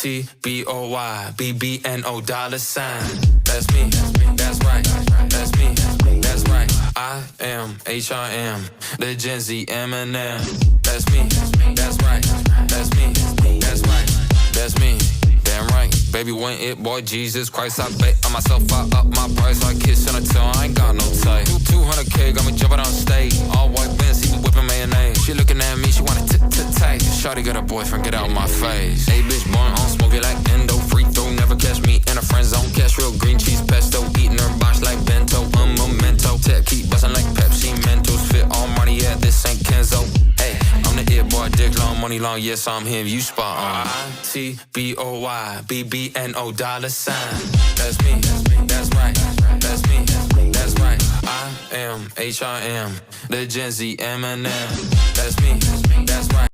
I-T-B-O-Y-B-B-N-O $sign. That's me, that's right, that's me, that's right. I am H-I-M, the Gen Z Eminem. That's me, that's right, that's me, that's right, that's me. Damn right, baby, when it, boy, Jesus Christ, I bet on myself, I up my price, like kiss on a tongue, I ain't got no type. 200K, got me jumping on stage, all white Benz, see me whipping mayonnaise. She looking at me, she wanna tight. Shawty got a boyfriend, get out my face. Hey, bitch, born on smoke it like endo, free throw, never catch me in a friend zone. Cash real green cheese pesto, eating her box like bento, memento. Tech keep bustin' like Pepsi, Mentos, fit all money, yeah, this ain't Kenzo. Hey, I'm the it boy, dick long, money long, yes, I'm him, you spot on. I-T-B-O-Y-B-B-N-O $sign. That's me, that's right, that's me, that's right. I am H-I-M, the Gen Z Eminem. That's me, that's right.